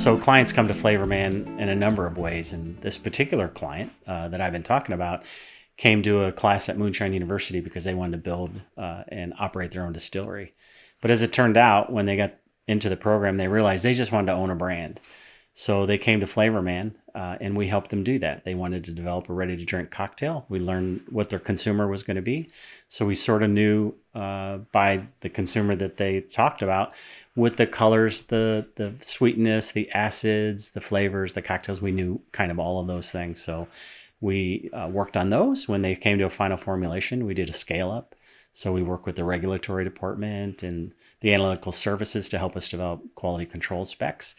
So clients come to Flavorman in a number of ways, and this particular client that I've been talking about came to a class at Moonshine University because they wanted to build and operate their own distillery. But as it turned out, when they got into the program, they realized they just wanted to own a brand. So they came to Flavorman, and we helped them do that. They wanted to develop a ready-to-drink cocktail. We learned what their consumer was going to be. So we sort of knew by the consumer that they talked about, with the colors, the sweetness, the acids, the flavors, the cocktails, we knew kind of all of those things. So we worked on those. When they came to a final formulation, we did a scale up. So we work with the regulatory department and the analytical services to help us develop quality control specs.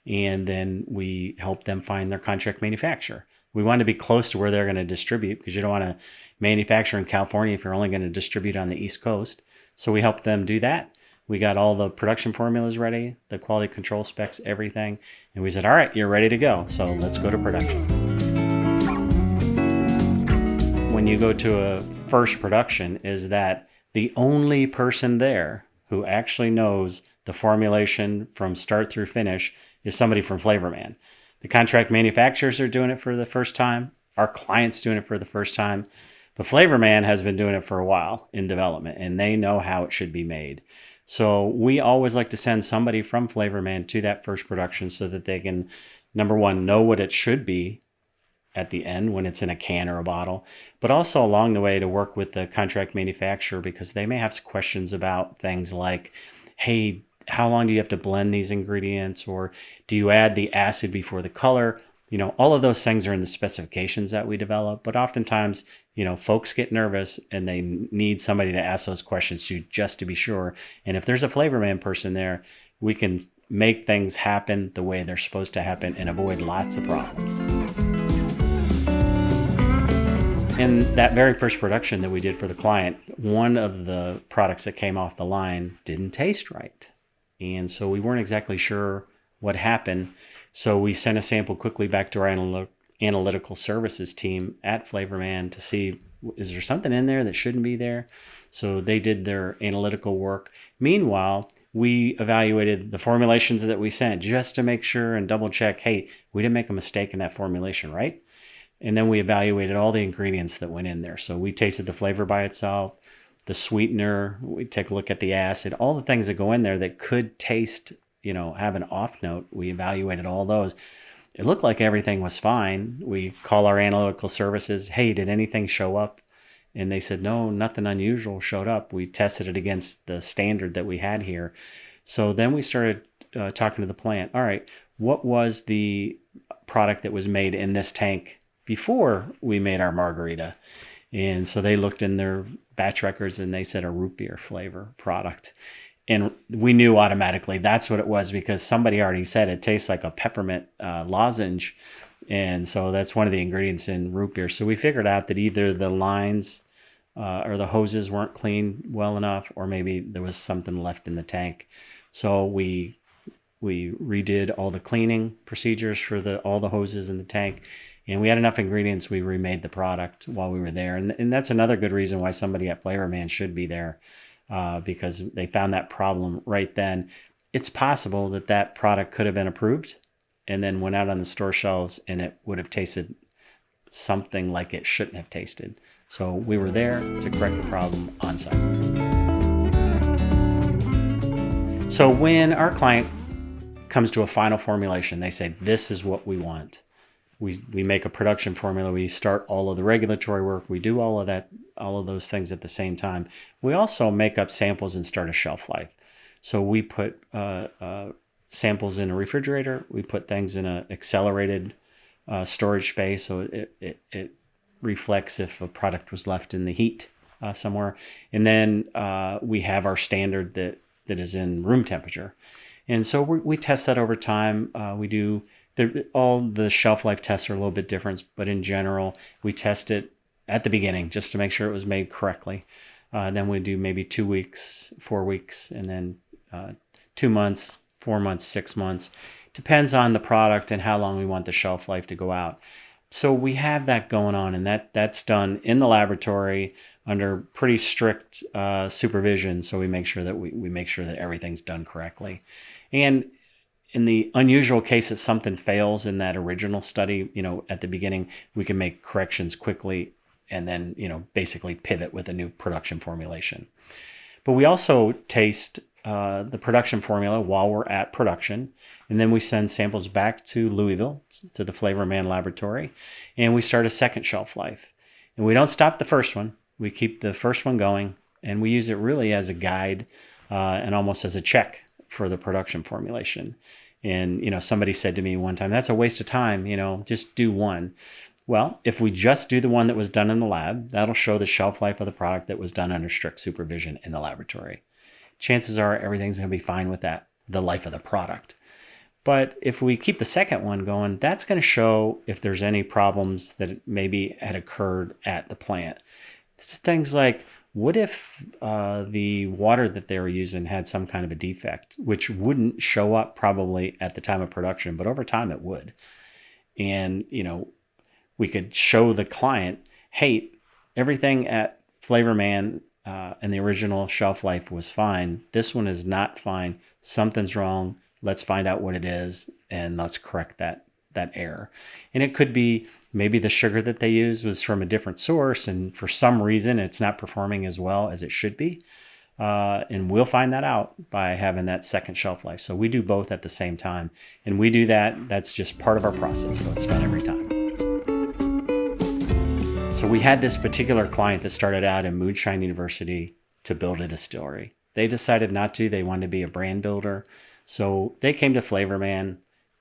And then we help them find their contract manufacturer. We want to be close to where they're going to distribute, because you don't want to manufacture in California if you're only going to distribute on the East Coast. So we help them do that. We got all the production formulas ready, the quality control specs, everything. And we said, all right, you're ready to go. So let's go to production. When you go to a first production, is that the only person there who actually knows the formulation from start through finish is somebody from Flavorman. The contract manufacturers are doing it for the first time. Our client's doing it for the first time. But Flavorman has been doing it for a while in development, and they know how it should be made. So we always like to send somebody from Flavorman to that first production so that they can, number one, know what it should be at the end when it's in a can or a bottle, but also along the way to work with the contract manufacturer, because they may have some questions about things like, hey, how long do you have to blend these ingredients? Or do you add the acid before the color? You know, all of those things are in the specifications that we develop, but oftentimes, you know, folks get nervous and they need somebody to ask those questions to, just to be sure. And if there's a Flavorman person there, we can make things happen the way they're supposed to happen and avoid lots of problems. In that very first production that we did for the client, one of the products that came off the line didn't taste right. And so we weren't exactly sure what happened. So we sent a sample quickly back to our analytical services team at Flavorman to see, is there something in there that shouldn't be there? So they did their analytical work. Meanwhile, we evaluated the formulations that we sent just to make sure and double check, hey, we didn't make a mistake in that formulation, right? And then we evaluated all the ingredients that went in there. So we tasted the flavor by itself, the sweetener, we take a look at the acid, all the things that go in there that could taste, you know, have an off note. We evaluated all those. It looked like everything was fine. We call our analytical services, hey, did anything show up? And they said, no, nothing unusual showed up. We tested it against the standard that we had here. So then we started talking to the plant. All right, what was the product that was made in this tank before we made our margarita? And so they looked in their batch records and they said a root beer flavor product. And we knew automatically that's what it was, because somebody already said it tastes like a peppermint lozenge. And so that's one of the ingredients in root beer. So we figured out that either the lines or the hoses weren't cleaned well enough, or maybe there was something left in the tank. So we redid all the cleaning procedures for all the hoses in the tank. And we had enough ingredients, we remade the product while we were there. And that's another good reason why somebody at Flavorman should be there, because they found that problem right then. It's possible that that product could have been approved and then went out on the store shelves and it would have tasted something like it shouldn't have tasted. So we were there to correct the problem on site. So when our client comes to a final formulation, they say, this is what we want. We make a production formula. We start all of the regulatory work. We do all of those things at the same time. We also make up samples and start a shelf life. So we put samples in a refrigerator. We put things in an accelerated storage space, so it reflects if a product was left in the heat somewhere. And then we have our standard that is in room temperature. And so we test that over time. We do. All the shelf life tests are a little bit different, but in general, we test it at the beginning just to make sure it was made correctly. Then we do maybe 2 weeks, 4 weeks, and then 2 months, 4 months, 6 months. Depends on the product and how long we want the shelf life to go out. So we have that going on, and that's done in the laboratory under pretty strict supervision. So we make sure that we make sure that everything's done correctly. And in the unusual case that something fails in that original study, at the beginning, we can make corrections quickly and then, basically pivot with a new production formulation. But we also taste the production formula while we're at production. And then we send samples back to Louisville, to the Flavorman laboratory, and we start a second shelf life. And we don't stop the first one. We keep the first one going, and we use it really as a guide and almost as a check for the production formulation. And, somebody said to me one time, that's a waste of time, just do one. Well, if we just do the one that was done in the lab, that'll show the shelf life of the product that was done under strict supervision in the laboratory. Chances are everything's going to be fine with that, the life of the product. But if we keep the second one going, that's going to show if there's any problems that maybe had occurred at the plant. It's things like, what if the water that they were using had some kind of a defect, which wouldn't show up probably at the time of production, but over time it would. And, we could show the client, hey, everything at Flavorman and the original shelf life was fine. This one is not fine. Something's wrong. Let's find out what it is and let's correct that error. And it could be maybe the sugar that they use was from a different source, and for some reason it's not performing as well as it should be. And we'll find that out by having that second shelf life. So we do both at the same time, and we do that. That's just part of our process. So it's done every time. So we had this particular client that started out in Moonshine University to build a distillery. They decided not to. They wanted to be a brand builder. So they came to Flavorman,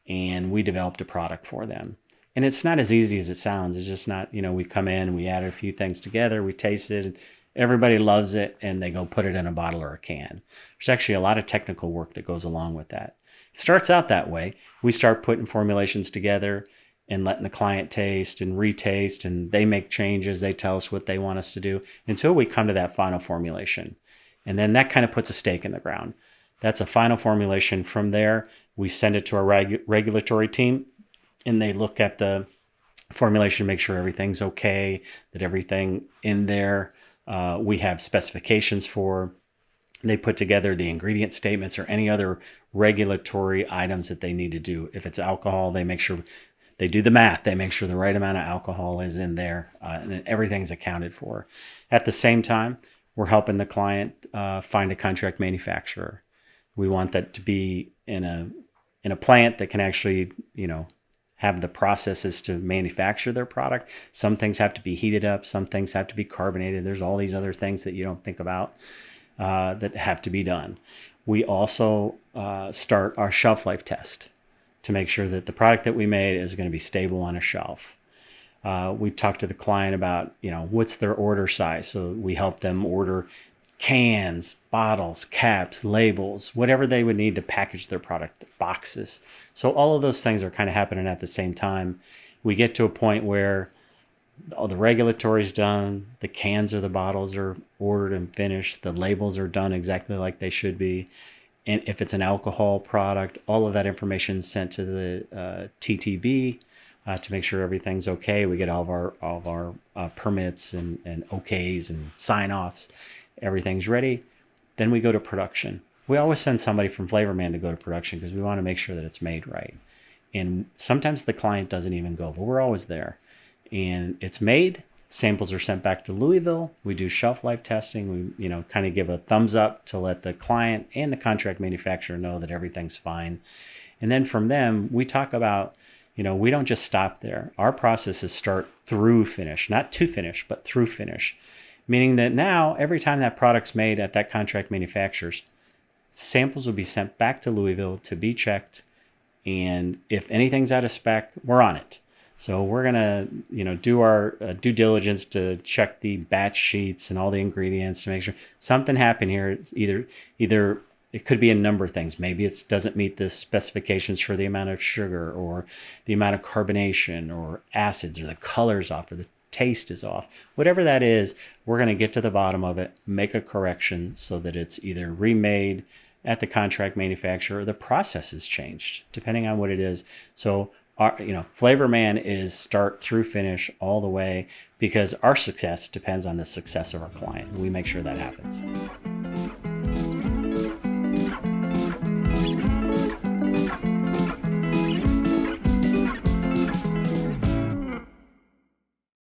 and we developed a product for them. And it's not as easy as it sounds. It's just not, we come in, we add a few things together, we taste it, everybody loves it, and they go put it in a bottle or a can. There's actually a lot of technical work that goes along with that. It starts out that way. We start putting formulations together and letting the client taste and retaste, and they make changes. They tell us what they want us to do until we come to that final formulation. And then that kind of puts a stake in the ground. That's a final formulation. From there, we send it to our regulatory team, and they look at the formulation, make sure everything's okay, that everything in there we have specifications for. They put together the ingredient statements or any other regulatory items that they need to do. If it's alcohol, they make sure they do the math. They make sure the right amount of alcohol is in there and everything's accounted for. At the same time, we're helping the client find a contract manufacturer. We want that to be in a plant that can actually, have the processes to manufacture their product. Some things have to be heated up. Some things have to be carbonated. There's all these other things that you don't think about that have to be done. We also start our shelf life test to make sure that the product that we made is going to be stable on a shelf. We talk to the client about, what's their order size. So we help them order cans, bottles, caps, labels, whatever they would need to package their product, boxes. So all of those things are kind of happening at the same time. We get to a point where all the regulatory is done, the cans or the bottles are ordered and finished, the labels are done exactly like they should be. And if it's an alcohol product, all of that information is sent to the TTB to make sure everything's okay. We get all of our permits and okays and sign-offs. Everything's ready. Then we go to production. We always send somebody from Flavorman to go to production because we want to make sure that it's made right. And sometimes the client doesn't even go, but we're always there. And it's made. Samples are sent back to Louisville. We do shelf life testing. We, kind of give a thumbs up to let the client and the contract manufacturer know that everything's fine. And then from them, we talk about, we don't just stop there. Our process is start through finish, not to finish, but through finish. Meaning that now, every time that product's made at that contract manufacturer's, samples will be sent back to Louisville to be checked. And if anything's out of spec, we're on it. So we're going to, do our due diligence to check the batch sheets and all the ingredients to make sure something happened here. It's either it could be a number of things. Maybe it doesn't meet the specifications for the amount of sugar or the amount of carbonation or acids, or the color's off, or the taste is off. Whatever that is, we're going to get to the bottom of it, make a correction so that it's either remade at the contract manufacturer or the process is changed, depending on what it is. So our, Flavorman is start through finish all the way, because our success depends on the success of our client. We make sure that happens.